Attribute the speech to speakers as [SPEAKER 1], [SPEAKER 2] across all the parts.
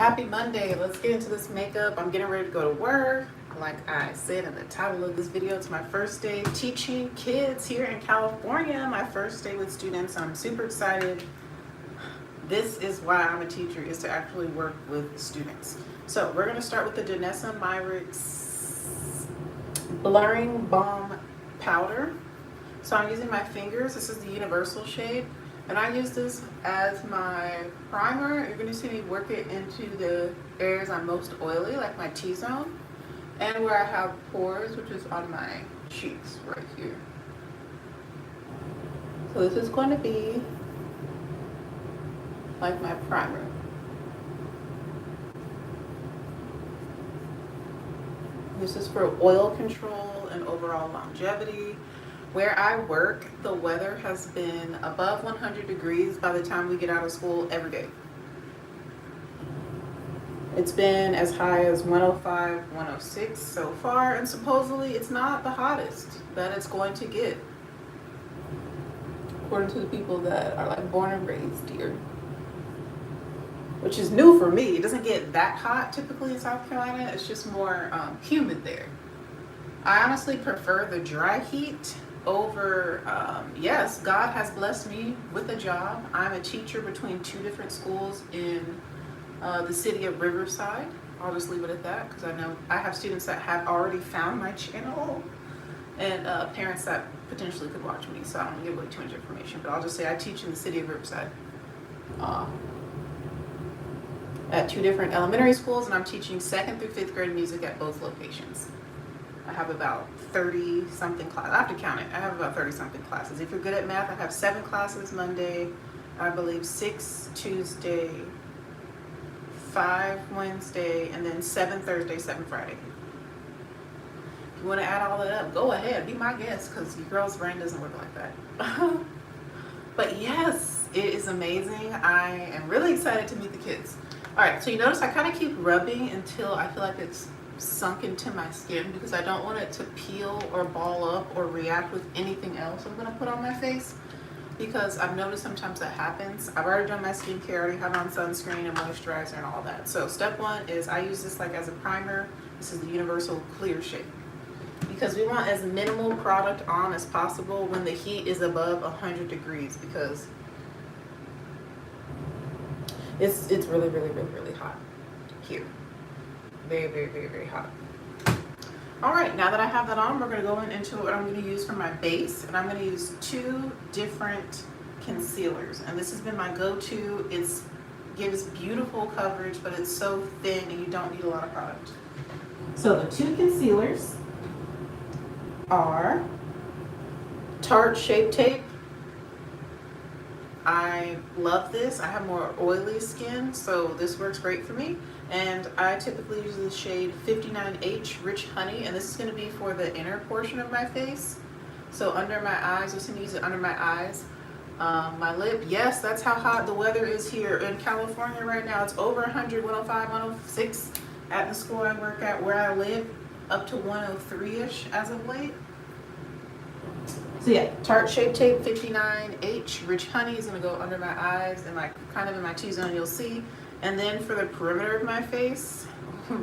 [SPEAKER 1] happy Monday. Let's get into this makeup. I'm getting ready to go to work. Like I said in the title of this video, it's my first day teaching kids here in California. My first day with students. I'm super excited. This is why I'm a teacher, is to actually work with students. So we're gonna start with the Danessa Myricks Blurring Balm Powder. So I'm using my fingers. This is the universal shade. And I use this as my primer. You're going to see me work it into the areas I'm most oily, like my T-zone, and where I have pores, which is on my cheeks right here. So this is going to be like my primer. This is for oil control and overall longevity. Where I work, the weather has been above 100 degrees by the time we get out of school every day. It's been as high as 105, 106 so far, and supposedly it's not the hottest that it's going to get, according to the people that are like born and raised here, which is new for me. It doesn't get that hot typically in South Carolina. It's just more humid there. I honestly prefer the dry heat over, yes, God has blessed me with a job. I'm a teacher between two different schools in the city of Riverside. I'll just leave it at that because I know I have students that have already found my channel and parents that potentially could watch me, so I don't want to give away too much information, but I'll just say I teach in the city of Riverside at two different elementary schools, and I'm teaching 2nd through 5th grade music at both locations. I have about 30 something classes. I have to count it. I have about 30 something classes. If you're good at math, I have 7 classes Monday, I believe 6 Tuesday, 5 Wednesday, and then 7 Thursday, 7 Friday. If you want to add all that up, go ahead, be my guest, because your girl's brain doesn't work like that. But yes, it is amazing. I am really excited to meet the kids. All right, so you notice I kind of keep rubbing until I feel like it's sunk into my skin, because I don't want it to peel or ball up or react with anything else I'm gonna put on my face, because I've noticed sometimes that happens. I've already done my skincare, I already have on sunscreen and moisturizer and all that. So step 1 is I use this like as a primer. This is the universal clear shade, because we want as minimal product on as possible when the heat is above 100 degrees, because it's really hot here. Very hot. All right, now that I have that on, we're going to go into what I'm going to use for my base, and I'm going to use 2 different concealers, and this has been my go-to. It gives beautiful coverage, but it's so thin and you don't need a lot of product. So the 2 concealers are Tarte Shape Tape. I love this. I have more oily skin, so this works great for me. And I typically use the shade 59H Rich Honey, and this is going to be for the inner portion of my face. So under my eyes, I'm just going to use it under my eyes. My lip, yes, that's how hot the weather is here in California right now. It's over 100, 105, 106 at the school I work at, where I live, up to 103-ish as of late. So yeah, Tarte Shape Tape 59H Rich Honey is going to go under my eyes and like kind of in my T-zone, you'll see. And then for the perimeter of my face,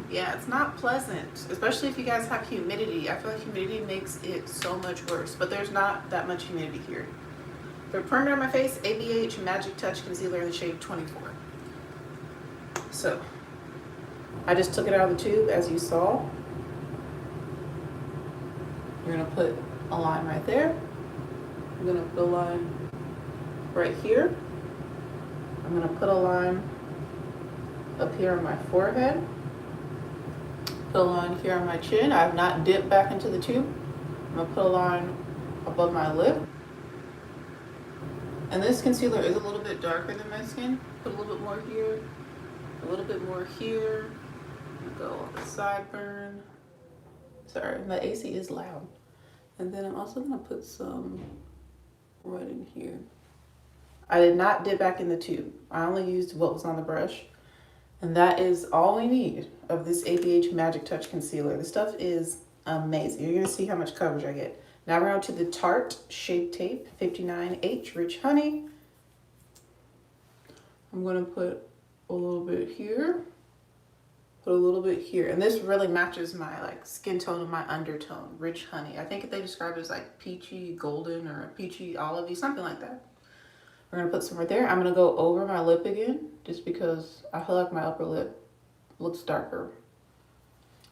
[SPEAKER 1] yeah, it's not pleasant, especially if you guys have humidity. I feel like humidity makes it so much worse, but there's not that much humidity here. For the perimeter of my face, ABH Magic Touch Concealer in the shade 24. So I just took it out of the tube, as you saw. You're going to put a line right there. I'm going to put a line right here. I'm going to put a line up here on my forehead. Put a line here on my chin. I have not dipped back into the tube. I'm going to put a line above my lip. And this concealer is a little bit darker than my skin. Put a little bit more here, a little bit more here. Go on the sideburn. Sorry, my AC is loud. And then I'm also going to put some right in here. I did not dip back in the tube. I only used what was on the brush. And that is all we need of this ABH Magic Touch Concealer. This stuff is amazing. You're going to see how much coverage I get. Now we're on to the Tarte Shape Tape 59H Rich Honey. I'm going to put a little bit here Put a little bit here. And this really matches my like skin tone and my undertone, Rich Honey. I think they describe it as like peachy golden or peachy olivey, something like that. We're gonna put some right there. I'm gonna go over my lip again, just because I feel like my upper lip looks darker.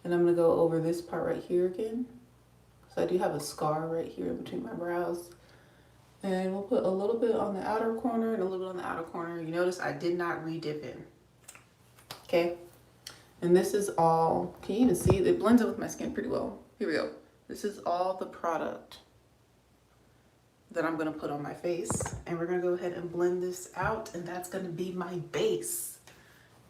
[SPEAKER 1] And I'm gonna go over this part right here again. So I do have a scar right here in between my brows. And we'll put a little bit on the outer corner and a little bit on the outer corner. You notice I did not re-dip in. Okay. And this is all, can you even see? It blends in with my skin pretty well. Here we go. This is all the product that I'm gonna put on my face. And we're gonna go ahead and blend this out, and that's gonna be my base.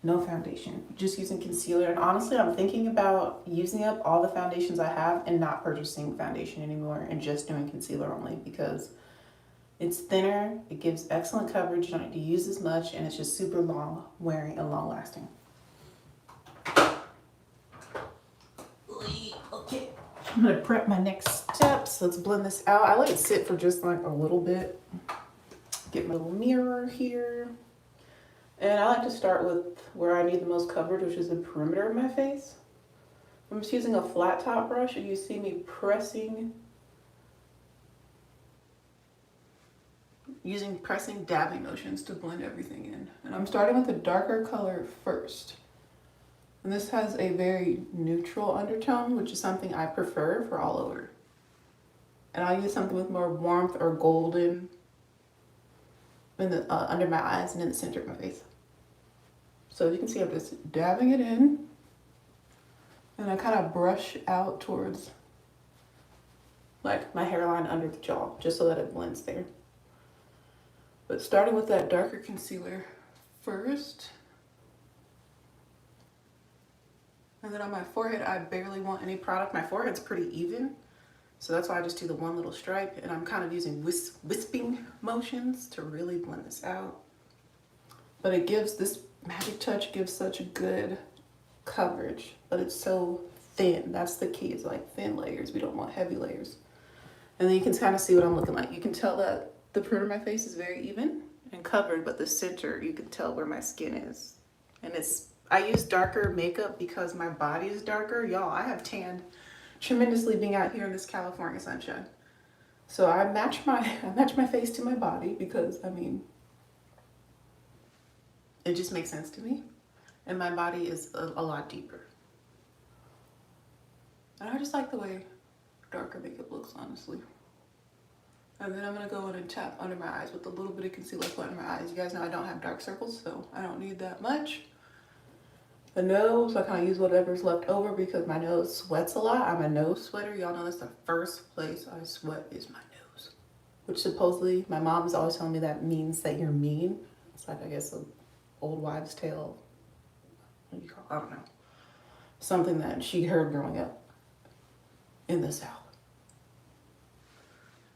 [SPEAKER 1] No foundation, just using concealer. And honestly, I'm thinking about using up all the foundations I have and not purchasing foundation anymore and just doing concealer only, because it's thinner, it gives excellent coverage, you don't need to use as much, and it's just super long wearing and long lasting. Okay, I'm gonna prep my next steps. Let's blend this out. I let it sit for just like a little bit. Get my little mirror here. And I like to start with where I need the most coverage, which is the perimeter of my face. I'm just using a flat top brush, and you see me pressing dabbing motions to blend everything in. And I'm starting with a darker color first. And this has a very neutral undertone, which is something I prefer for all over. And I'll use something with more warmth or golden in the, under my eyes and in the center of my face. So you can see I'm just dabbing it in. And I kind of brush out towards like my hairline under the jaw, just so that it blends there. But starting with that darker concealer first. And then on my forehead, I barely want any product. My forehead's pretty even, so that's why I just do the one little stripe, and I'm kind of using wisping motions to really blend this out. But it gives, this Magic Touch gives such a good coverage, but it's so thin. That's the key, it's like thin layers. We don't want heavy layers. And then you can kind of see what I'm looking like. You can tell that the perimeter of my face is very even and covered, but the center, you can tell where my skin is. And I use darker makeup because my body is darker. Y'all, I have tanned tremendously being out here in this California sunshine. So I match my face to my body because, I mean, it just makes sense to me. And my body is a lot deeper. And I just like the way darker makeup looks, honestly. And then I'm gonna go in and tap under my eyes with a little bit of concealer put under my eyes. You guys know I don't have dark circles, so I don't need that much. The nose, I kind of use whatever's left over because my nose sweats a lot. I'm a nose sweater. Y'all know that's the first place I sweat is my nose. Which supposedly, my mom is always telling me that means that you're mean. It's like, I guess, an old wives' tale. What do you call it? I don't know. Something that she heard growing up in the South.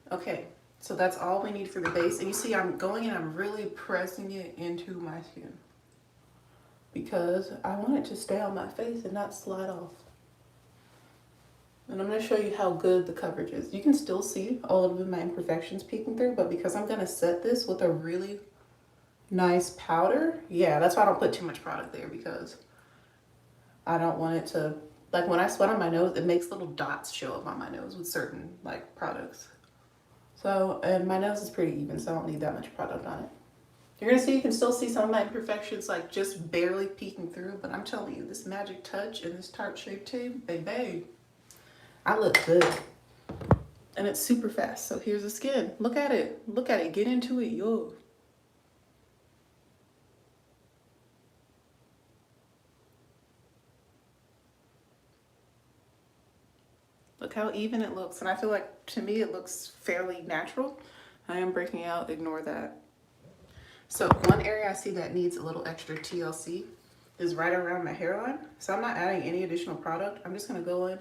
[SPEAKER 1] Okay, so that's all we need for the base. And you see I'm going and I'm really pressing it into my skin, because I want it to stay on my face and not slide off. And I'm going to show you how good the coverage is. You can still see all of my imperfections peeking through, but because I'm going to set this with a really nice powder, yeah, that's why I don't put too much product there, because I don't want it to, like when I sweat on my nose, it makes little dots show up on my nose with certain like products. So, and my nose is pretty even, so I don't need that much product on it. You're gonna see, you can still see some of my imperfections like just barely peeking through, but I'm telling you, this Magic Touch and this Tarte Shape Tape, baby, I look good. And it's super fast. So here's the skin. Look at it. Look at it. Get into it, yo. Look how even it looks. And I feel like, to me, it looks fairly natural. I am breaking out. Ignore that. So one area I see that needs a little extra TLC is right around my hairline. So I'm not adding any additional product. I'm just going to go in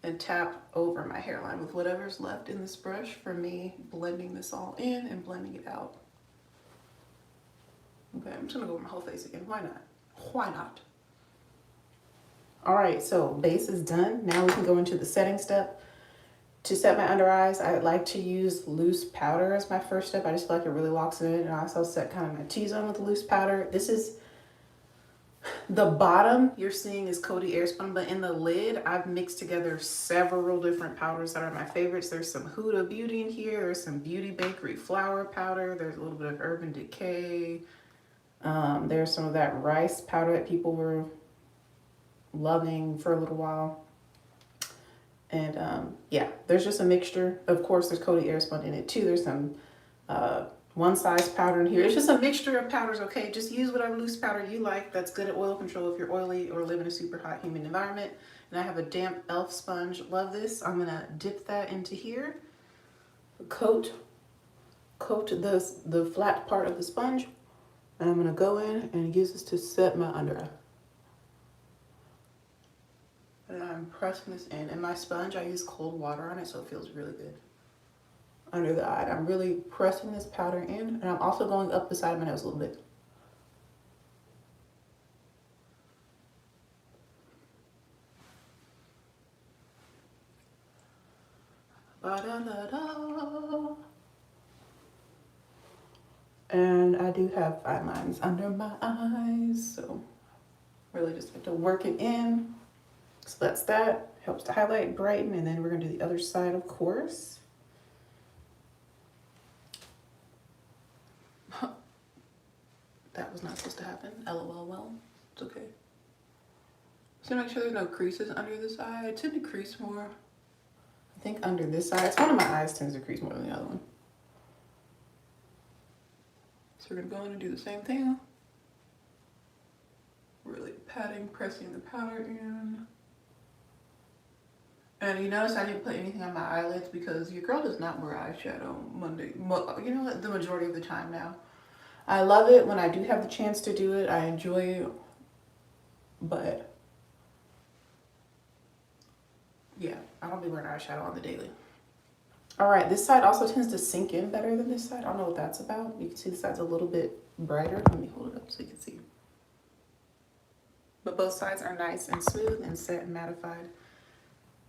[SPEAKER 1] and tap over my hairline with whatever's left in this brush for me, blending this all in and blending it out. Okay, I'm just going to go over my whole face again. Why not? Why not? All right, so base is done. Now we can go into the setting step. To set my under eyes, I like to use loose powder as my first step. I just feel like it really locks it in. And I also set kind of my T-zone with loose powder. This is The bottom you're seeing is Coty Airspun, but in the lid, I've mixed together several different powders that are my favorites. There's some Huda Beauty in here. There's some Beauty Bakery flour powder. There's a little bit of Urban Decay. There's some of that rice powder that people were loving for a little while. And yeah, there's just a mixture. Of course, there's Coty Airspun in it too. There's some one size powder in here. It's just a mixture of powders, okay? Just use whatever loose powder you like that's good at oil control if you're oily or live in a super hot, humid environment. And I have a damp e.l.f. sponge. Love this. I'm gonna dip that into here. Coat the flat part of the sponge. And I'm gonna go in and use this to set my under eye. And I'm pressing this in. And my sponge, I use cold water on it, so it feels really good under the eye. I'm really pressing this powder in, and I'm also going up the side of my nose a little bit. Ba-da-da-da. And I do have fine lines under my eyes, so really just have to work it in. So that's that. Helps to highlight, brighten, and then we're gonna do the other side, of course. That was not supposed to happen. LOL, well, it's okay. So make sure there's no creases under this eye. I tend to crease more. I think under this side, it's one of my eyes tends to crease more than the other one. So we're gonna go in and do the same thing. Really patting, pressing the powder in. And you notice I didn't put anything on my eyelids because your girl does not wear eyeshadow you know what, the majority of the time now. I love it when I do have the chance to do it. I enjoy it, but yeah, I don't be wearing eyeshadow on the daily. All right, this side also tends to sink in better than this side. I don't know what that's about. You can see the side's a little bit brighter. Let me hold it up so you can see. But both sides are nice and smooth and set and mattified.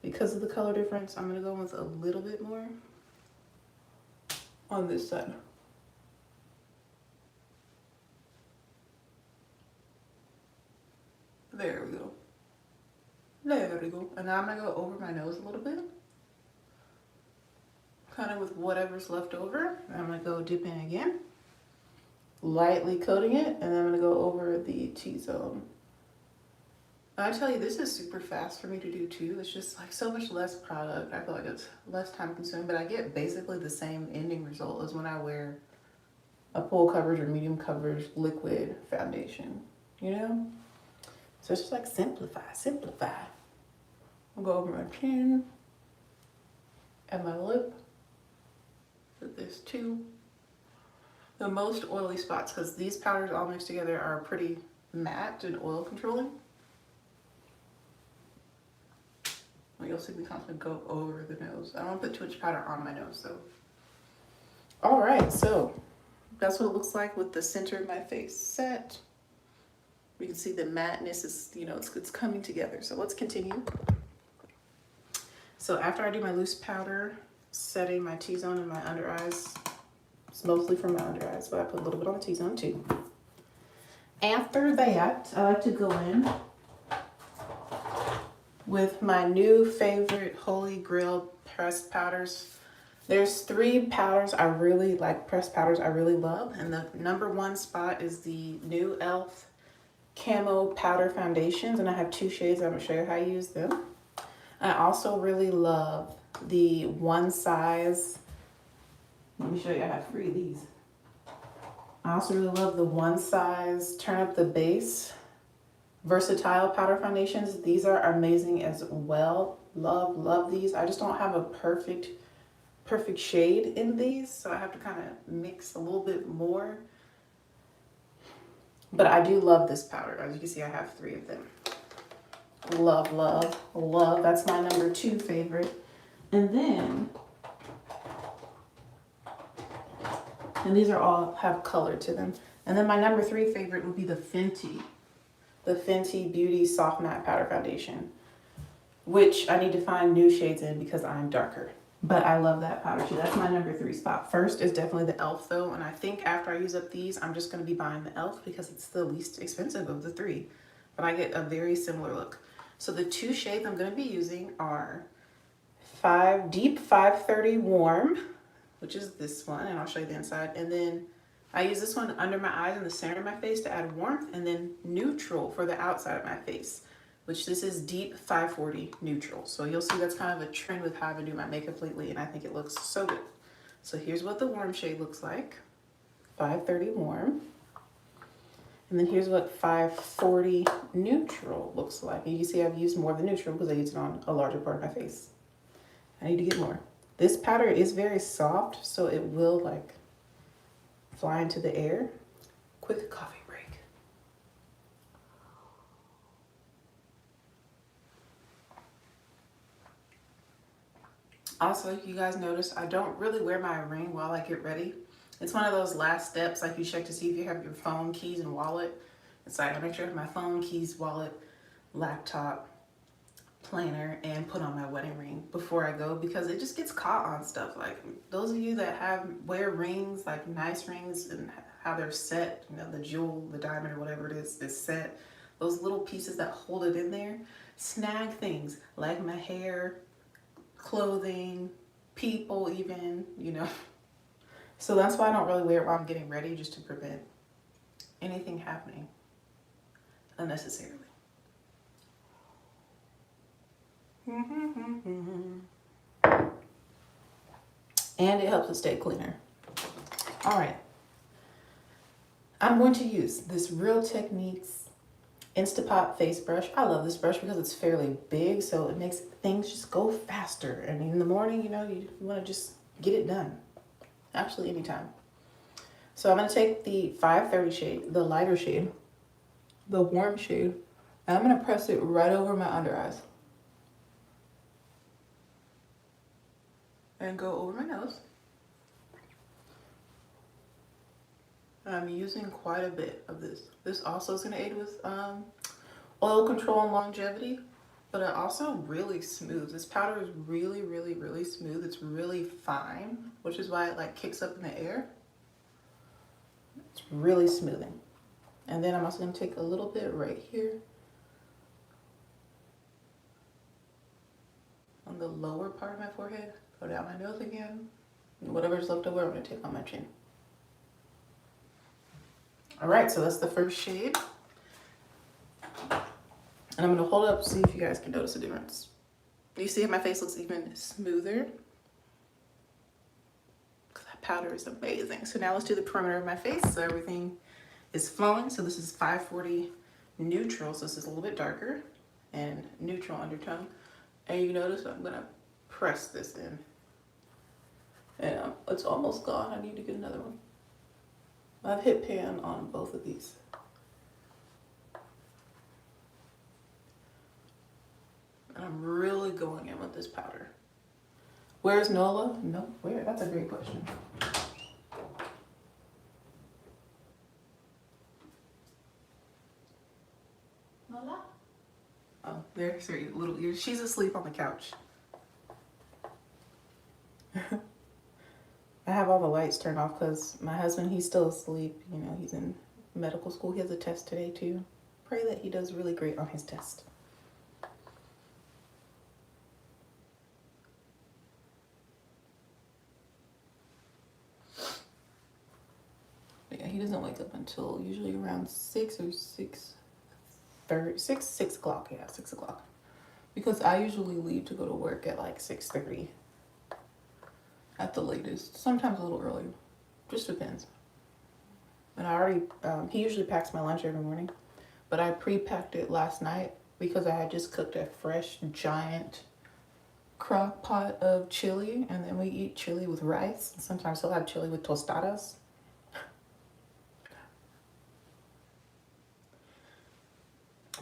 [SPEAKER 1] Because of the color difference, I'm gonna go with a little bit more on this side. There we go. There we go. And now I'm gonna go over my nose a little bit. Kind of with whatever's left over. And I'm gonna go dip in again. Lightly coating it, and then I'm gonna go over the T-zone. I tell you, this is super fast for me to do too. It's just like so much less product. I feel like it's less time consuming, but I get basically the same ending result as when I wear a full coverage or medium coverage liquid foundation, you know? So it's just like simplify. I'll go over my chin and my lip with this too. The most oily spots, because these powders all mixed together are pretty matte and oil controlling. Well, you'll see me constantly go over the nose. I don't want to put too much powder on my nose, so. All right, so that's what it looks like with the center of my face set. We can see the matteness is, you know, it's coming together. So let's continue. So after I do my loose powder, setting my T-zone in my under eyes, it's mostly from my under eyes, but I put a little bit on the T-zone too. After that, I like to go in with my new favorite Holy Grail pressed powders. There's 3 powders I really like, pressed powders I really love. And the #1 spot is the new e.l.f. Camo Powder Foundations. And I have 2 shades. I'm gonna show you how I use them. I also really love the one size. Let me show you, I have 3 of these. I also really love the one size Turn Up the Base Versatile Powder Foundations. These are amazing as well. Love these. I just don't have a perfect shade in these, so I have to kind of mix a little bit more. But I do love this powder. As you can see, I have 3 of them. Love. That's my #2 favorite. And then, these are all have color to them. And then my #3 favorite would be the Fenty Beauty Soft Matte Powder Foundation, which I need to find new shades in because I'm darker. But I love that powder too. That's my #3 spot. First is definitely the e.l.f. though, and I think after I use up these, I'm just going to be buying the e.l.f. because it's the least expensive of the 3. but I get a very similar look. So the two shades I'm going to be using are Deep 530 Warm, which is this one, and I'll show you the inside. And then I use this one under my eyes and the center of my face to add warmth, and then Neutral for the outside of my face, which this is Deep 540 Neutral. So you'll see that's kind of a trend with how I've been doing my makeup lately, and I think it looks so good. So here's what the warm shade looks like, 530 Warm. And then here's what 540 Neutral looks like. And you can see I've used more of the Neutral because I used it on a larger part of my face. I need to get more. This powder is very soft, so it will like fly into the air. Quick coffee break. Also, you guys notice I don't really wear my ring while I get ready. It's one of those last steps, like you check to see if you have your phone, keys, and wallet. It's like I make sure I have my phone, keys, wallet, laptop, planner, and put on my wedding ring before I go, because it just gets caught on stuff. Like those of you that wear rings, like nice rings, and how they're set, you know, the jewel, the diamond, or whatever it is set, those little pieces that hold it in there, snag things like my hair, clothing, people even, you know. So that's why I don't really wear it while I'm getting ready, just to prevent anything happening unnecessarily. And it helps it stay cleaner. All right. I'm going to use this Real Techniques Instapot face brush. I love this brush because it's fairly big, so it makes things just go faster. And in the morning, you know, you want to just get it done. Actually, anytime. So I'm going to take the 530 shade, the lighter shade, the warm shade, and I'm going to press it right over my under eyes. And go over my nose. I'm using quite a bit of this. This also is going to aid with oil control and longevity, but it also really smooths. This powder is really, really, really smooth. It's really fine, which is why it like kicks up in the air. It's really smoothing. And then I'm also going to take a little bit right here on the lower part of my forehead. Go down my nose again. And whatever's left over, I'm going to take on my chin. All right, so that's the first shade. And I'm going to hold it up, see if you guys can notice a difference. You see how my face looks even smoother? That powder is amazing. So now let's do the perimeter of my face so everything is flowing. So this is 540 Neutral, so this is a little bit darker, and neutral undertone. And you notice I'm going to press this in. And it's almost gone. I need to get another one. I've hit pan on both of these. And I'm really going in with this powder. Where's Nola? No, where? That's a great question. Nola? Oh, there's her little ears. She's asleep on the couch. I have all the lights turned off because my husband, he's still asleep. You know, he's in medical school. He has a test today too. Pray that he does really great on his test. But yeah, he doesn't wake up until usually around 6 or 6:30, 6 o'clock. Yeah, 6 o'clock. Because I usually leave to go to work at like 6:30. At the latest, sometimes a little earlier, just depends. And I already, he usually packs my lunch every morning, but I pre-packed it last night because I had just cooked a fresh giant crock pot of chili, and then we eat chili with rice, and sometimes he'll have chili with tostadas.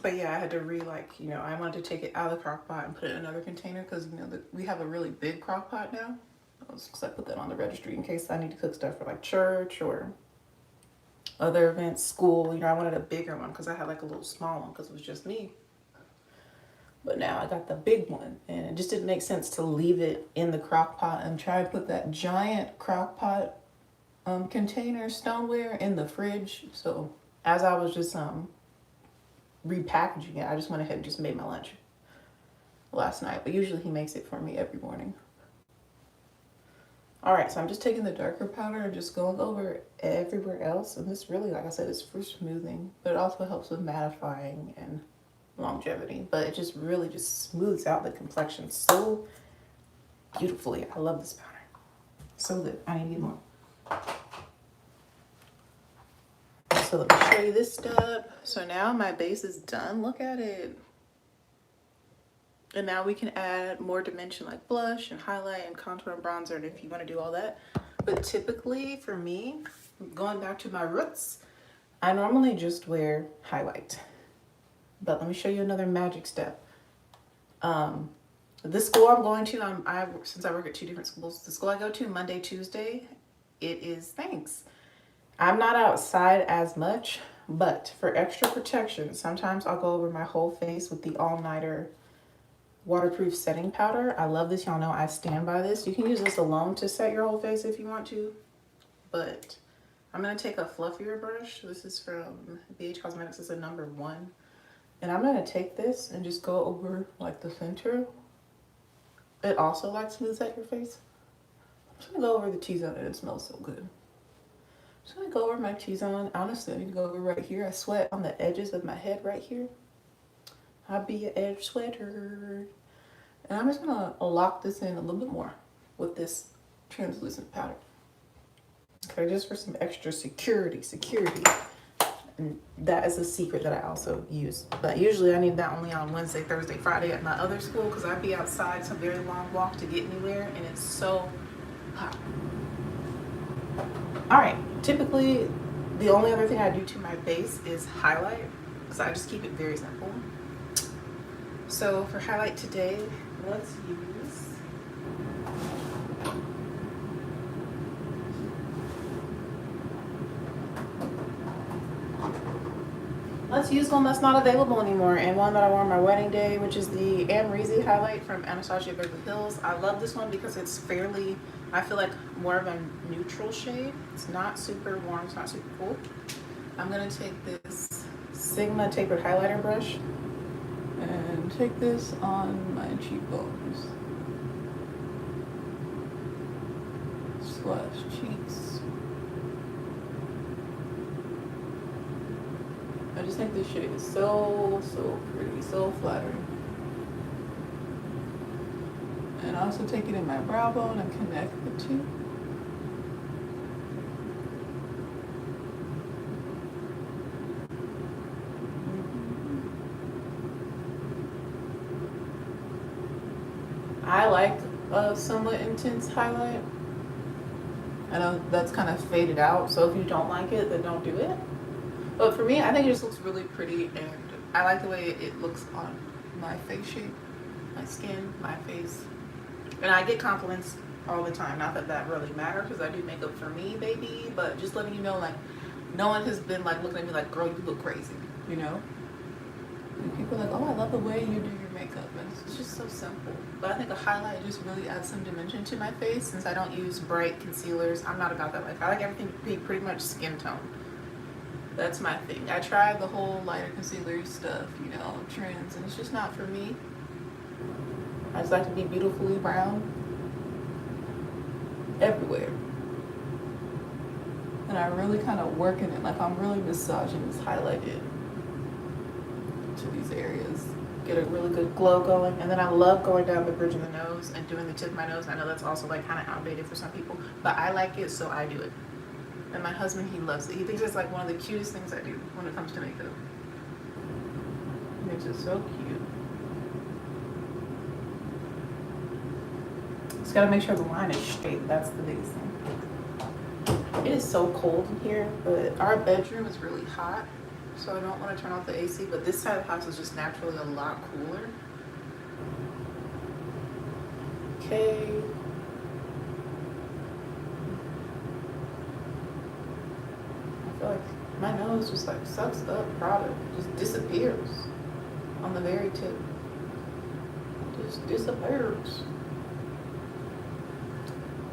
[SPEAKER 1] But yeah, I had to I wanted to take it out of the crock pot and put it in another container because, you know, we have a really big crock pot now. Because I put that on the registry in case I need to cook stuff for like church or other events, school. You know, I wanted a bigger one because I had like a little small one because it was just me. But now I got the big one, and it just didn't make sense to leave it in the crock pot and try to put that giant crock pot container stoneware in the fridge. So as I was just repackaging it. I just went ahead and just made my lunch last night, but usually he makes it for me every morning. All right, so I'm just taking the darker powder and just going over everywhere else. And this really, like I said, is for smoothing, but it also helps with mattifying and longevity. But it just really just smooths out the complexion so beautifully. I love this powder. So good. I need to get more. So let me show you this step. So now my base is done. Look at it. And now we can add more dimension like blush and highlight and contour and bronzer, and if you want to do all that. But typically for me, going back to my roots, I normally just wear highlight. But let me show you another magic step. This school I'm going to, since I work at 2 different schools, the school I go to Monday, Tuesday, it is thanks. I'm not outside as much, but for extra protection, sometimes I'll go over my whole face with the All Nighter waterproof setting powder. I love this. Y'all know I stand by this. You can use this alone to set your whole face if you want to, but I'm going to take a fluffier brush. This is from BH Cosmetics. It's a number 1. And I'm going to take this and just go over like the center. It also like smooths out your face. I'm just going to go over the T-zone and it smells so good. I'm just going to go over my T-zone. Honestly, I need to go over right here. I sweat on the edges of my head right here. I'll be an edge sweater. And I'm just gonna lock this in a little bit more with this translucent powder. Okay, just for some extra security. And that is a secret that I also use. But usually I need that only on Wednesday, Thursday, Friday at my other school because I'd be outside. It's a very long walk to get anywhere and it's so hot. All right, typically the only other thing I do to my base is highlight because I just keep it very simple. So for highlight today, let's use one that's not available anymore and one that I wore on my wedding day, which is the Amrezy highlight from Anastasia Beverly Hills. I love this one because it's fairly, I feel like more of a neutral shade. It's not super warm, it's not super cool. I'm gonna take this Sigma tapered highlighter brush and take this on my cheekbones / cheeks. I just think this shade is so pretty, so flattering. And I also take it in my brow bone and connect the two. I like a somewhat intense highlight. I know that's kind of faded out, so if you don't like it, then don't do it. But for me, I think it just looks really pretty, and I like the way it looks on my face shape, my skin, my face. And I get compliments all the time. Not that that really matters, because I do makeup for me, baby, but just letting you know, like, no one has been, like, looking at me like, girl, you look crazy, you know? And people are like, oh, I love the way you do your makeup, and it's just so simple. But I think a highlight just really adds some dimension to my face, since I don't use bright concealers. I'm not about that life. I like everything to be pretty much skin tone. That's my thing. I tried the whole lighter concealer stuff, you know, trends, and it's just not for me. I just like to be beautifully brown everywhere. And I really kind of work in it, like I'm really massaging this highlight in to these areas. Get a really good glow going. And then I love going down the bridge of the nose and doing the tip of my nose. I know that's also like kind of outdated for some people, but I like it, so I do it. And my husband, he loves it. He thinks it's like one of the cutest things I do when it comes to makeup. It makes it so cute. Just gotta make sure the line is straight. That's the biggest thing. It is so cold in here, but our bedroom is really hot, so I don't want to turn off the AC, but this side of the house is just naturally a lot cooler. Okay. I feel like my nose just like sucks up product, just disappears on the very tip. It just disappears.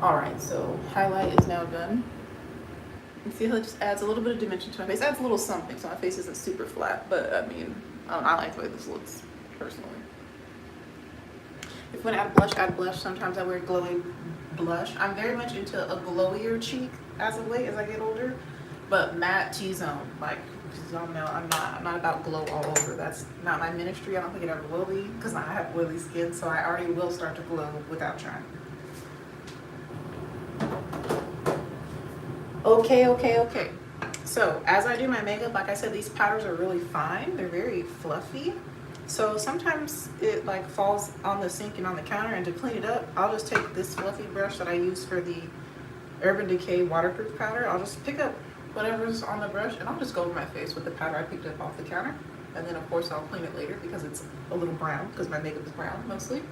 [SPEAKER 1] Alright, so highlight is now done. You see how it just adds a little bit of dimension to my face. Adds a little something, so my face isn't super flat, but I mean, I like the way this looks, personally. If when I add blush. Sometimes I wear glowy blush. I'm very much into a glowier cheek as of late as I get older, but matte T-zone, like, because y'all know I'm not about glow all over. That's not my ministry. I don't think it ever will be, because I have oily skin, so I already will start to glow without trying. Okay. So as I do my makeup, like I said, these powders are really fine. They're very fluffy. So sometimes it like falls on the sink and on the counter, and to clean it up, I'll just take this fluffy brush that I use for the Urban Decay waterproof powder. I'll just pick up whatever's on the brush and I'll just go over my face with the powder I picked up off the counter. And then of course I'll clean it later because it's a little brown, because my makeup is brown mostly.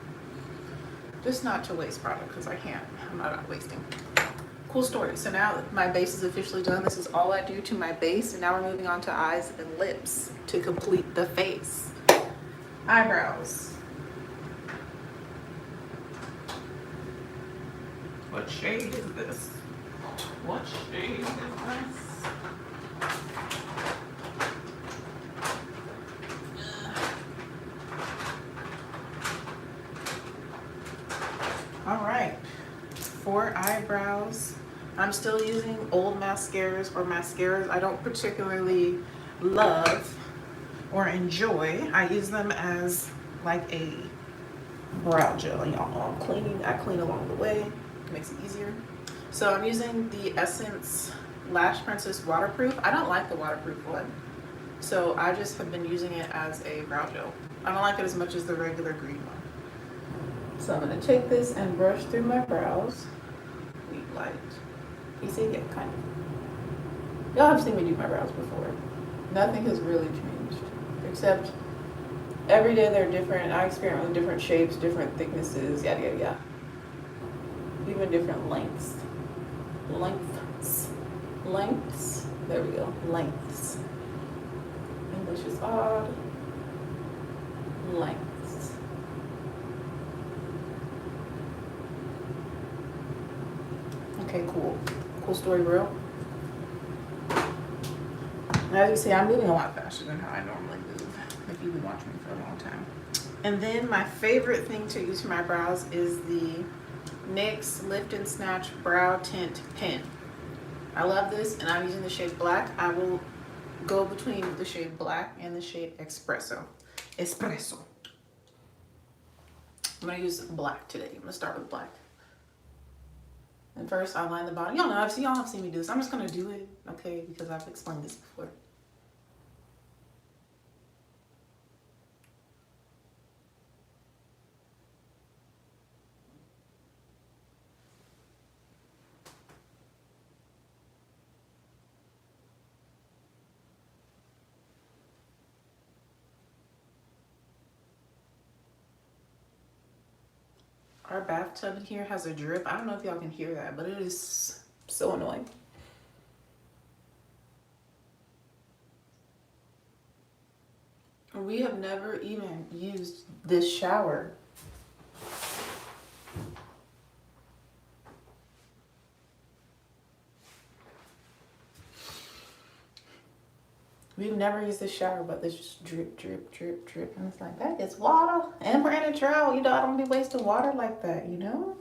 [SPEAKER 1] Just not to waste product, because I can't. I'm not wasting. Cool story. So now my base is officially done. This is all I do to my base, and now we're moving on to eyes and lips to complete the face. Eyebrows. What shade is this? What shade is this? All right, for eyebrows, I'm still using old mascaras or mascaras I don't particularly love or enjoy. I use them as like a brow gel. Y'all know I'm cleaning. I clean along the way. It makes it easier. So I'm using the Essence Lash Princess Waterproof. I don't like the waterproof one, so I just have been using it as a brow gel. I don't like it as much as the regular green one. So I'm going to take this and brush through my brows. Light. You see? Yeah, kind of. Y'all have seen me do my brows before. Nothing has really changed, except every day they're different. I experiment with different shapes, different thicknesses, yada yada yada. Even different lengths. Lengths. There we go. Lengths. English is odd. Lengths. Okay, cool. Cool story, bro. As you see, I'm moving a lot faster than how I normally move, if you've been watching me for a long time. And then my favorite thing to use for my brows is the NYX Lift and Snatch Brow Tint Pen. I love this, and I'm using the shade Black. I will go between the shade Black and the shade Espresso. I'm gonna use Black today. I'm gonna start with Black. And first, I line the bottom. Y'all know, y'all have seen me do this. I'm just gonna do it, okay, because I've explained this before. Our bathtub in here has a drip. I don't know if y'all can hear that, but it is so annoying. We have never even used this shower. We've never used this shower, but this just drip, drip, drip, drip. And it's like, that is water. And we're in a drought. You know, I don't be wasting water like that, you know?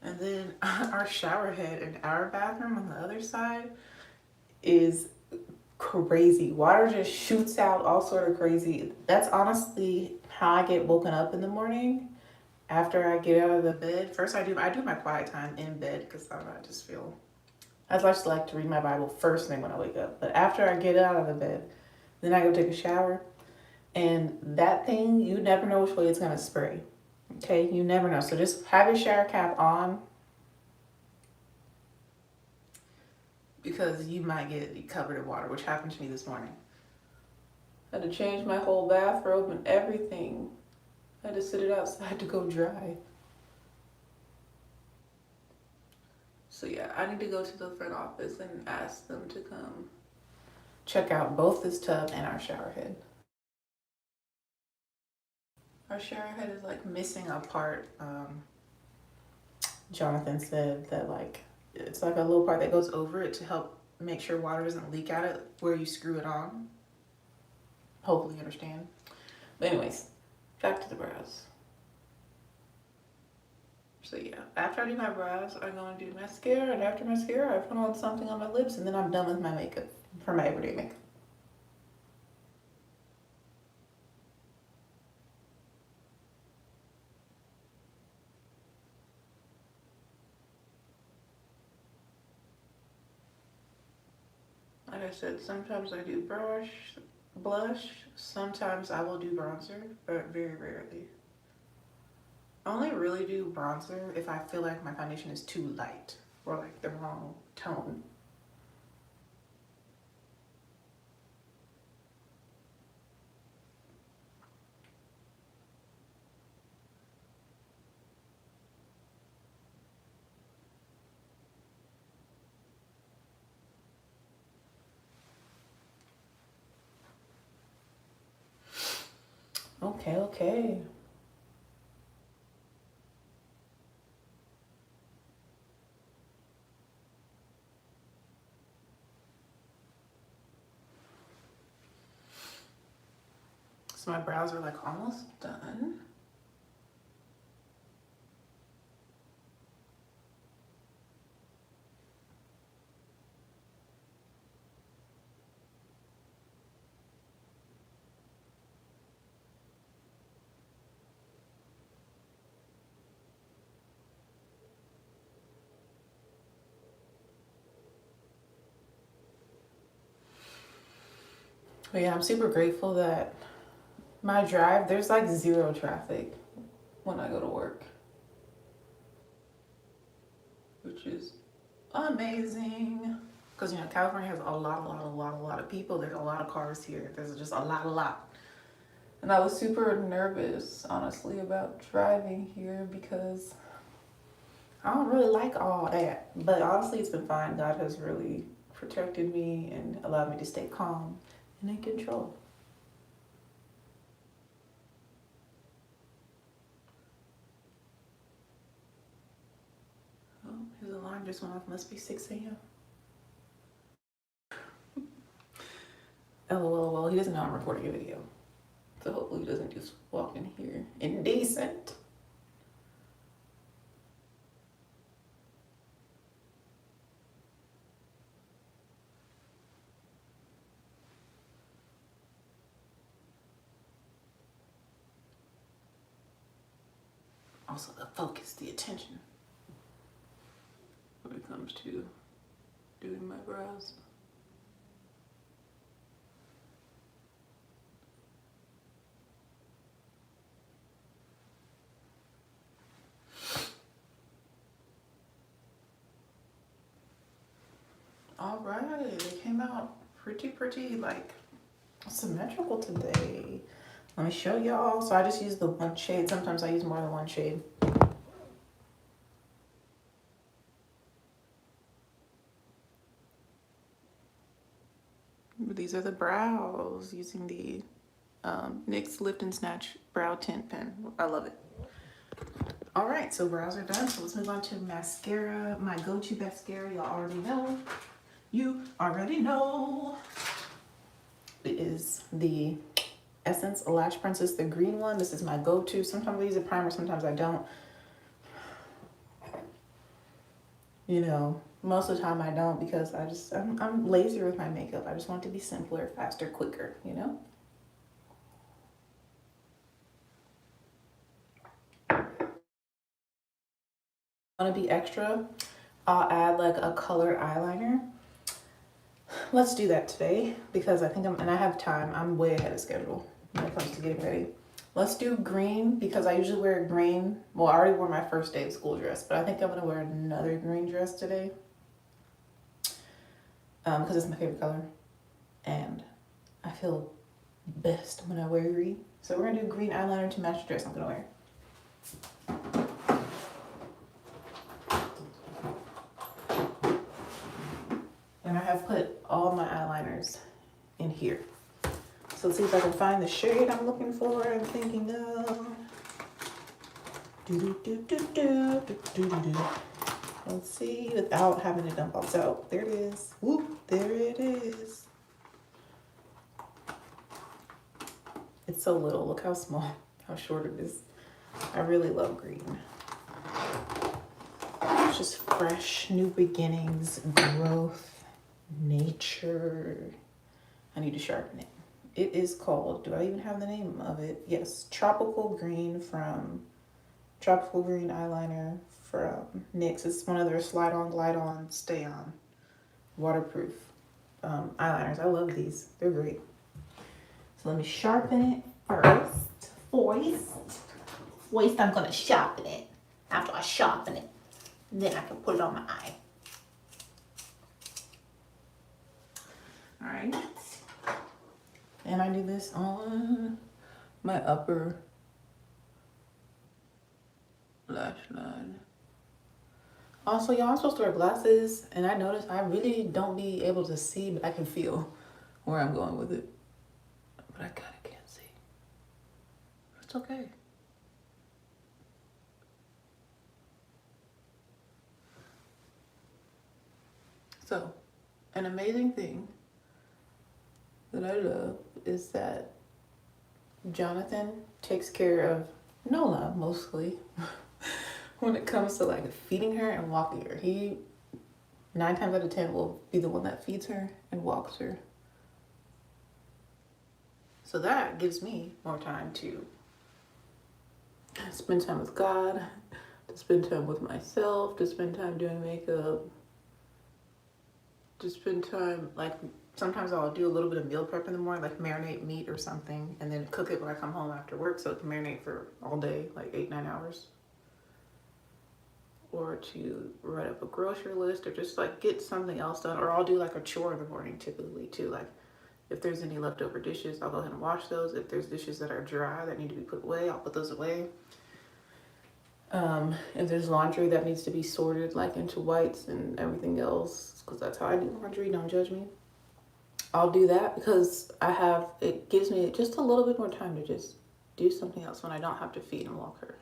[SPEAKER 1] And then our shower head in our bathroom on the other side is crazy. Water just shoots out all sort of crazy. That's honestly how I get woken up in the morning after I get out of the bed. First I do my quiet time in bed, because I just feel, I just like to read my Bible first thing when I wake up. But after I get out of the bed, then I go take a shower, and that thing, you never know which way it's gonna spray. Okay, you never know. So just have your shower cap on, because you might get covered in water, which happened to me this morning. I had to change my whole bathrobe and everything. I had to sit it outside to go dry. So yeah, I need to go to the front office and ask them to come check out both this tub and our shower head. Our shower head is like missing a part. Jonathan said that like it's like a little part that goes over it to help make sure water doesn't leak out of where you screw it on. Hopefully you understand. But anyways, back to the brows. So yeah, after I do my brows, I go and do mascara, and after mascara, I put on something on my lips, and then I'm done with my makeup for my everyday makeup. Like I said, sometimes I do blush, sometimes I will do bronzer, but very rarely. I only really do bronzer if I feel like my foundation is too light or like the wrong tone. Okay. So my brows are like almost done. But yeah, I'm super grateful that my drive, there's like zero traffic when I go to work, which is amazing. Because, you know, California has a lot of people. There's a lot of cars here. There's just a lot. And I was super nervous, honestly, about driving here because I don't really like all that. But honestly, it's been fine. God has really protected me and allowed me to stay calm and in control. Oh, his alarm just went off. Must be 6 a.m. LOL, well, he doesn't know I'm recording a video. So hopefully he doesn't just walk in here indecent. Also the focus, the attention when it comes to doing my brows. All right, they came out pretty like symmetrical today. Let me show y'all. So I just use the one shade. Sometimes I use more than one shade. These are the brows using the NYX Lift and Snatch Brow Tint Pen. I love it. All right, so brows are done. So let's move on to mascara. My go-to mascara, y'all already know. You already know. It is the Essence Lash Princess, the green one. This is my go-to. Sometimes I use a primer, sometimes I don't. You know, most of the time I don't because I'm lazy with my makeup. I just want it to be simpler, faster, quicker, you know? Want to be extra, I'll add like a color eyeliner. Let's do that today because I think I have time. I'm way ahead of schedule when it comes to getting ready. Let's do green because I usually wear green. Well, I already wore my first day of school dress, but I think I'm gonna wear another green dress today because it's my favorite color and I feel best when I wear green. So we're gonna do green eyeliner to match the dress I'm gonna wear. And I have put all my eyeliners in here. So let's see if I can find the shade I'm looking for and thinking of. Let's see, without having to dump all out. There it is. Whoop, there it is. It's so little. Look how small, how short it is. I really love green. It's just fresh, new beginnings, growth, nature. I need to sharpen it. It is called, do I even have the name of it? Yes, Tropical Green Eyeliner from NYX. It's one of their slide on, glide on, stay on, waterproof eyeliners. I love these. They're great. So let me sharpen it first. First, I'm gonna sharpen it. After I sharpen it, then I can put it on my eye. All right. And I do this on my upper lash line. Also, y'all, I'm supposed to wear glasses, and I noticed I really don't be able to see, but I can feel where I'm going with it. But I kind of can't see. It's okay. So, an amazing thing that I love is that Jonathan takes care of Nola mostly when it comes to like feeding her and walking her. He 9 times out of 10 will be the one that feeds her and walks her. So that gives me more time to spend time with God, to spend time with myself, to spend time doing makeup, to spend time, like sometimes I'll do a little bit of meal prep in the morning, like marinate meat or something, and then cook it when I come home after work so it can marinate for all day, like 8-9 hours. Or to write up a grocery list, or just like get something else done. Or I'll do like a chore in the morning typically too. Like if there's any leftover dishes, I'll go ahead and wash those. If there's dishes that are dry that need to be put away, I'll put those away. If there's laundry that needs to be sorted like into whites and everything else, because that's how I do laundry, don't judge me, I'll do that, because it gives me just a little bit more time to just do something else when I don't have to feed and walk her.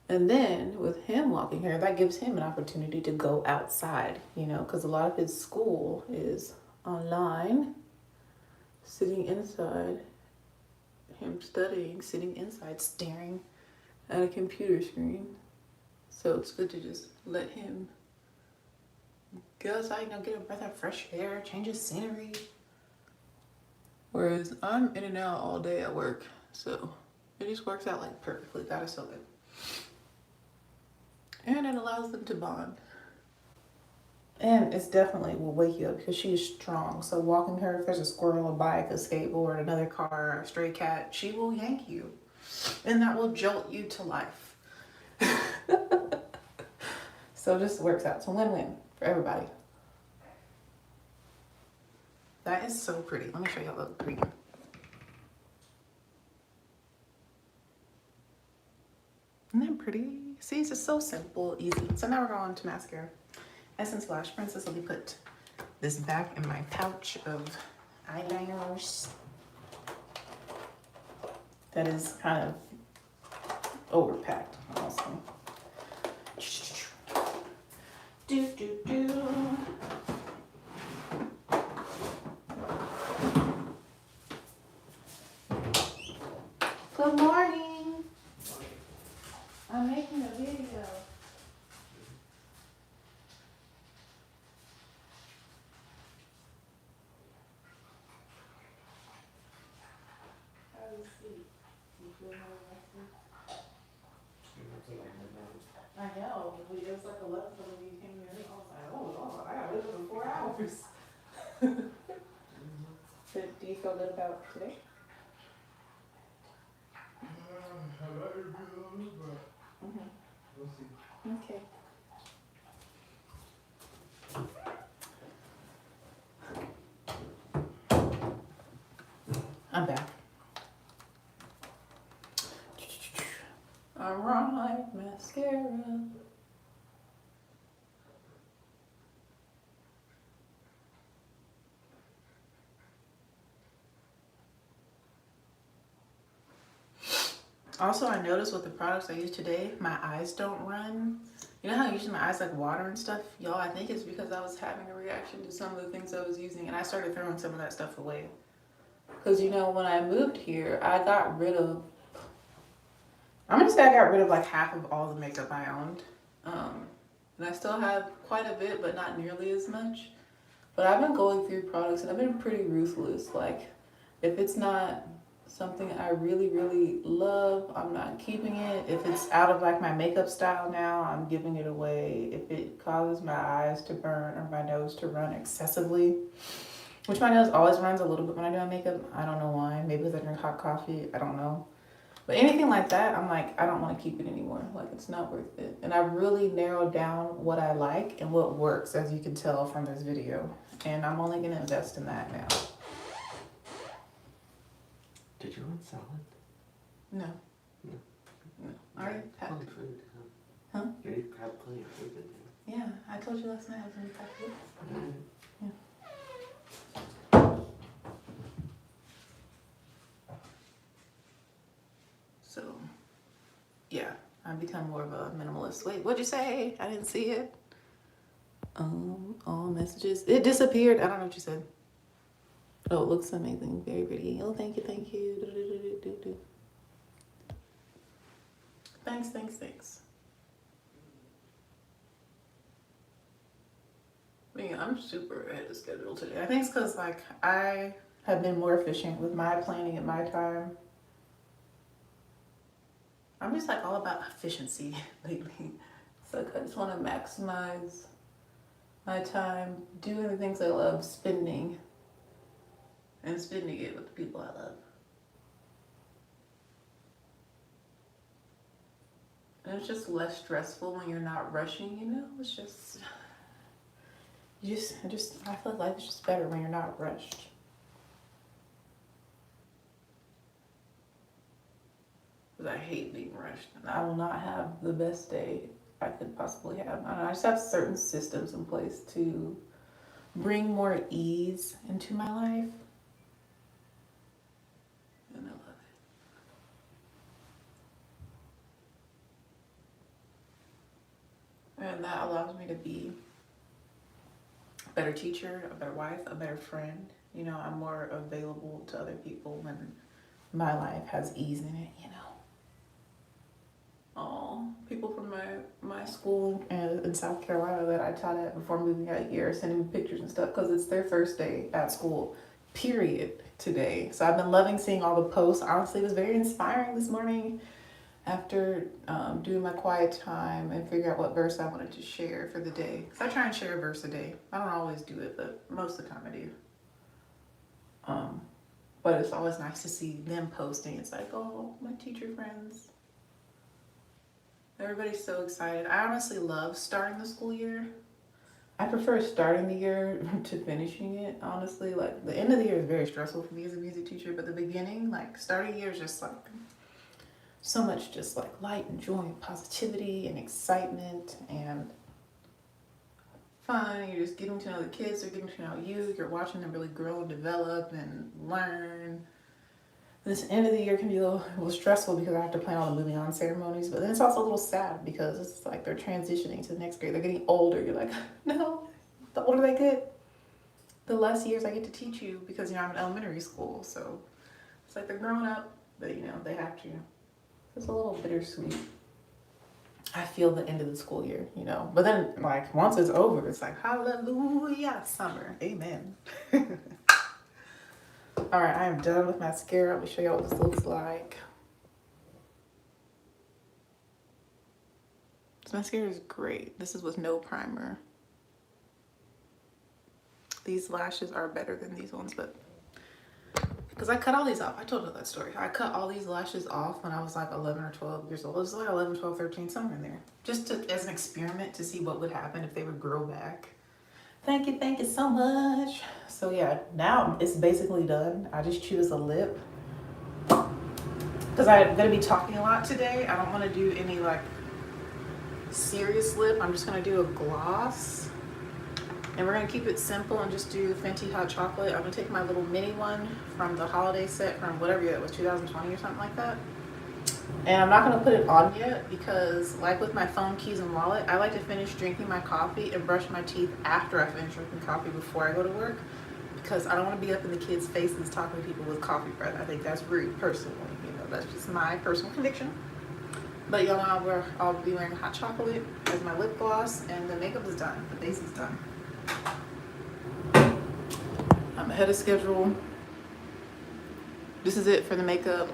[SPEAKER 1] And then with him walking her, that gives him an opportunity to go outside, because a lot of his school is online, sitting inside, him studying, sitting inside, staring at a computer screen. So it's good to just let him go outside, get a breath of fresh air, change his scenery. Whereas I'm in and out all day at work, so it just works out like perfectly. That is so good. And it allows them to bond. And it's definitely will wake you up because she is strong. So walking her, if there's a squirrel, a bike, a skateboard, another car, a stray cat, she will yank you. And that will jolt you to life. So it just works out. It's a win-win for everybody. That is so pretty. Let me show you a little green. Isn't that pretty? See, it's just so simple, easy. So now we're going to mascara. Essence Lash Princess. Let me put this back in my pouch of eyeliners. That is kind of overpacked, honestly. Do, do, do. Good morning. I'm making a video. How do you sleep? You feel more rested? I know. It was like 11 when you came here. I was like, oh Lord, I gotta live for 4 hours. But do you feel good about today? We'll see. Okay. I'm back. I'm wrong like mascara. Also, I noticed with the products I use today, my eyes don't run. You know how usually my eyes like water and stuff? Y'all, I think it's because I was having a reaction to some of the things I was using, and I started throwing some of that stuff away. Because, you know, when I moved here, I got rid of, I'm gonna say I got rid of like half of all the makeup I owned. And I still have quite a bit, but not nearly as much. But I've been going through products and I've been pretty ruthless. Like, if it's not something I really, really love, I'm not keeping it. If it's out of like my makeup style now, I'm giving it away. If it causes my eyes to burn or my nose to run excessively, which my nose always runs a little bit when I do my makeup. I don't know why. Maybe because I drink hot coffee. I don't know. But anything like that, I'm like, I don't want to keep it anymore. Like, it's not worth it. And I've really narrowed down what I like and what works, as you can tell from this video. And I'm only going to invest in that now.
[SPEAKER 2] Did you want salad?
[SPEAKER 1] No.
[SPEAKER 2] No.
[SPEAKER 1] No. I already had
[SPEAKER 2] Plenty of food.
[SPEAKER 1] Huh?
[SPEAKER 2] You already had plenty of food in there.
[SPEAKER 1] Yeah, I told you last night I was going to pack food.
[SPEAKER 2] Alright.
[SPEAKER 1] So, yeah, I've become more of a minimalist. Wait, what'd you say? I didn't see it. All messages. It disappeared. I don't know what you said. Oh, it looks amazing. Very pretty. Oh, thank you, thank you. Thanks, thanks, thanks. Man, I'm super ahead of schedule today. I think it's because, like, I have been more efficient with my planning and my time. I'm just like all about efficiency lately. So I just want to maximize my time doing the things I love, spending it with the people I love. And it's just less stressful when you're not rushing, you know? It's just, I feel like life is just better when you're not rushed. I hate being rushed, and I will not have the best day I could possibly have. I just have certain systems in place to bring more ease into my life, and I love it. And that allows me to be a better teacher, a better wife, a better friend. You know, I'm more available to other people when my life has ease in it, you know. People from my school in South Carolina that I taught at before moving out here sending me pictures and stuff because it's their first day at school, period, today. So I've been loving seeing all the posts. Honestly, it was very inspiring this morning after doing my quiet time and figure out what verse I wanted to share for the day. So I try and share a verse a day. I don't always do it, but most of the time I do. But it's always nice to see them posting. It's like, oh, my teacher friends. Everybody's so excited. I honestly love starting the school year. I prefer starting the year to finishing it, honestly. Like, the end of the year is very stressful for me as a music teacher, but the beginning, like, starting the year is just like so much just like light and joy and positivity and excitement and fun. You're just getting to know the kids, they're getting to know you. You're watching them really grow and develop and learn. This end of the year can be a little stressful because I have to plan all the moving on ceremonies, but then it's also a little sad because it's like they're transitioning to the next grade. They're getting older. You're like, no, the older they get, the less years I get to teach you because, you know, I'm in elementary school. So it's like they're growing up, but, you know, they have to. It's a little bittersweet. I feel the end of the school year, you know, but then like once it's over, it's like, hallelujah, summer, amen. All right, I am done with mascara. Let me show you what this looks like. This mascara is great. This is with no primer. These lashes are better than these ones, but because I cut all these off. I told you that story. I cut all these lashes off when I was like 11 or 12 years old. It was like 11, 12, 13, somewhere in there. Just as an experiment to see what would happen if they would grow back. Thank you so much. So yeah, now it's basically done. I just choose a lip because I'm gonna be talking a lot today. I don't want to do any like serious lip. I'm just gonna do a gloss, and we're gonna keep it simple and just do Fenty Hot Chocolate. I'm gonna take my little mini one from the holiday set from whatever year it was, 2020 or something like that. And I'm not gonna put it on yet because, like with my phone, keys, and wallet, I like to finish drinking my coffee and brush my teeth after I finish drinking coffee before I go to work, because I don't want to be up in the kids' faces talking to people with coffee breath. I think that's rude, personally. You know, that's just my personal conviction. But y'all know I'll be wearing hot chocolate as my lip gloss, and the makeup is done. The base is done. I'm ahead of schedule. This is it for the makeup.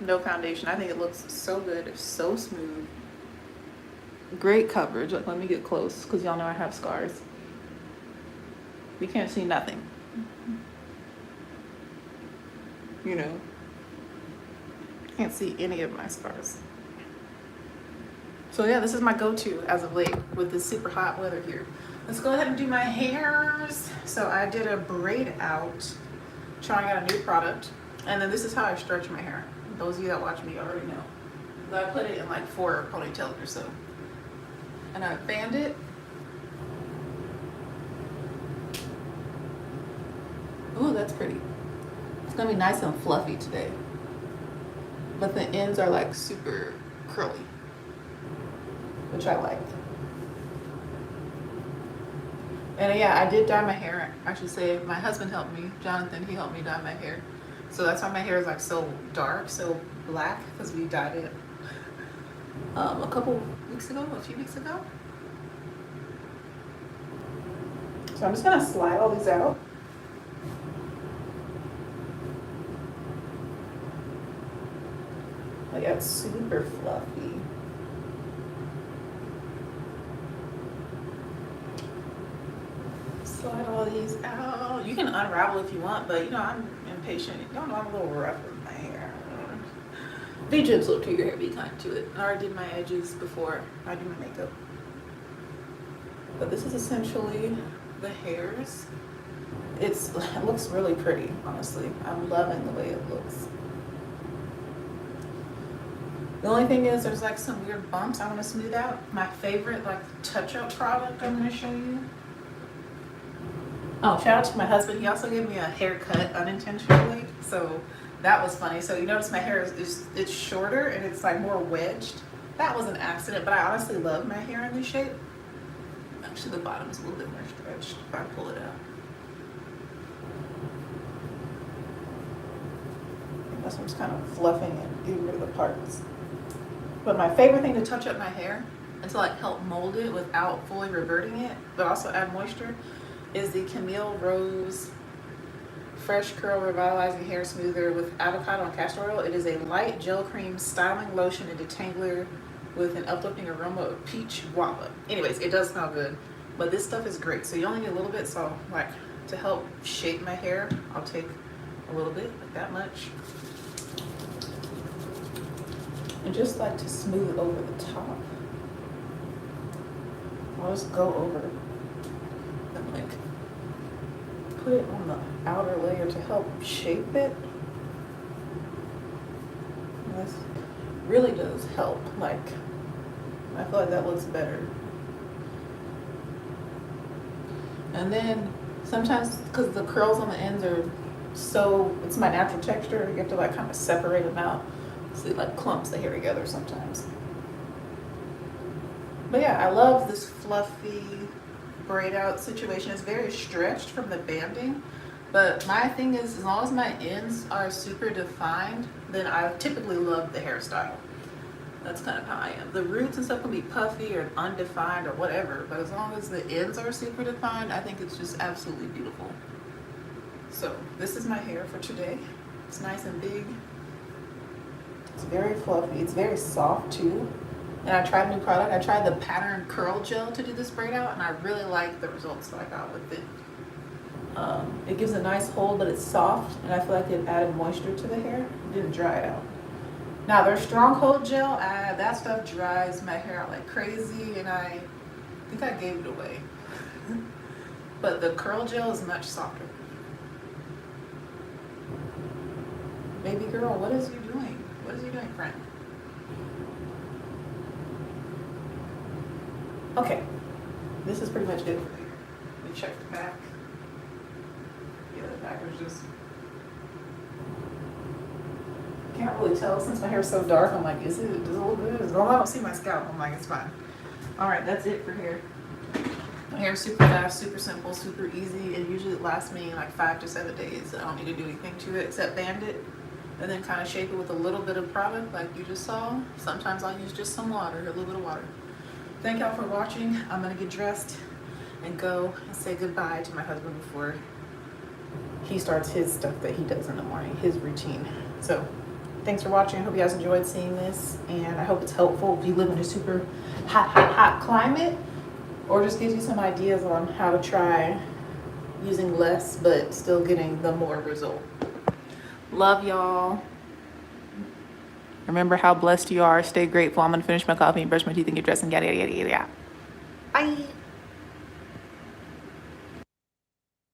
[SPEAKER 1] No foundation. I think it looks so good. It's so smooth. Great coverage. Like, let me get close because y'all know I have scars. You can't see nothing. You know, can't see any of my scars. So yeah, this is my go-to as of late with this super hot weather here. Let's go ahead and do my hairs. So I did a braid out, trying out a new product. And then this is how I stretch my hair. Those of you that watch me already know. But I put it in like 4 ponytails or so. And I fanned it. Ooh, that's pretty. It's gonna be nice and fluffy today. But the ends are like super curly, which I like. And yeah, I did dye my hair. I should say my husband helped me. Jonathan, he helped me dye my hair. So that's why my hair is like so dark, so black, because we dyed it a couple weeks ago, a few weeks ago. So I'm just gonna slide all these out. I got super fluffy. Slide all these out. You can unravel if you want, but you know, I'm impatient. Y'all know I'm a little rough with my hair. Be gentle to your hair, be kind to it. I already did my edges before I do my makeup. But this is essentially the hairs. It looks really pretty, honestly. I'm loving the way it looks. The only thing is there's like some weird bumps I want to smooth out. My favorite like touch-up product I'm going to show you. Oh, shout out to my husband. He also gave me a haircut unintentionally. So that was funny. So you notice my hair is it's shorter and it's like more wedged. That was an accident, but I honestly love my hair in this shape. Actually, the bottom is a little bit more stretched if I pull it out. That's why I'm just kind of fluffing and getting rid of the parts. But my favorite thing to touch up my hair and to like help mold it without fully reverting it, but also add moisture, is the Camille Rose Fresh Curl Revitalizing Hair Smoother with avocado and castor oil. It is a light gel cream styling lotion and detangler with an uplifting aroma of peach guava. Anyways, it does smell good, but this stuff is great. So you only need a little bit, so like to help shape my hair, I'll take a little bit, like that much. And just like to smooth over the top. I'll just go over and like put it on the outer layer to help shape it. And this really does help. Like, I feel like that looks better. And then sometimes, because the curls on the ends are so, it's my natural texture, you have to like kind of separate them out. So it like clumps the hair together sometimes. But yeah, I love this fluffy braid out situation. It's very stretched from the banding. But my thing is, as long as my ends are super defined, then I typically love the hairstyle. That's kind of how I am. The roots and stuff can be puffy or undefined or whatever, but as long as the ends are super defined, I think it's just absolutely beautiful. So this is my hair for today. It's nice and big. It's very fluffy. It's very soft too. And I tried a new product. I tried the Pattern Curl Gel to do this braid out, and I really like the results that I got with it. It gives a nice hold, but it's soft, and I feel like it added moisture to the hair. It didn't dry it out. Now their Stronghold Gel, that stuff dries my hair out like crazy, and I think I gave it away. But the Curl Gel is much softer. Baby girl, what is you doing? What is you doing, friend? Okay, this is pretty much it for the hair. Let me check the back. Yeah, the back is just Can't really tell since my hair's so dark. I'm like, does it look good? As long as I don't see my scalp, I'm like, it's fine. All right, that's it for hair. My hair's super fast, super simple, super easy, and usually it lasts me like 5 to 7 days. I don't need to do anything to it except band it and then kind of shape it with a little bit of product like you just saw. Sometimes I'll use just some water, a little bit of water. Thank y'all for watching. I'm gonna get dressed and go and say goodbye to my husband before he starts his stuff that he does in the morning, his routine. So thanks for watching. I hope you guys enjoyed seeing this, and I hope it's helpful if you live in a super hot climate, or just gives you some ideas on how to try using less but still getting the more result. Love y'all. Remember how blessed you are. Stay grateful. I'm gonna finish my coffee and brush my teeth and get dressed and yada yada yada yada. Bye.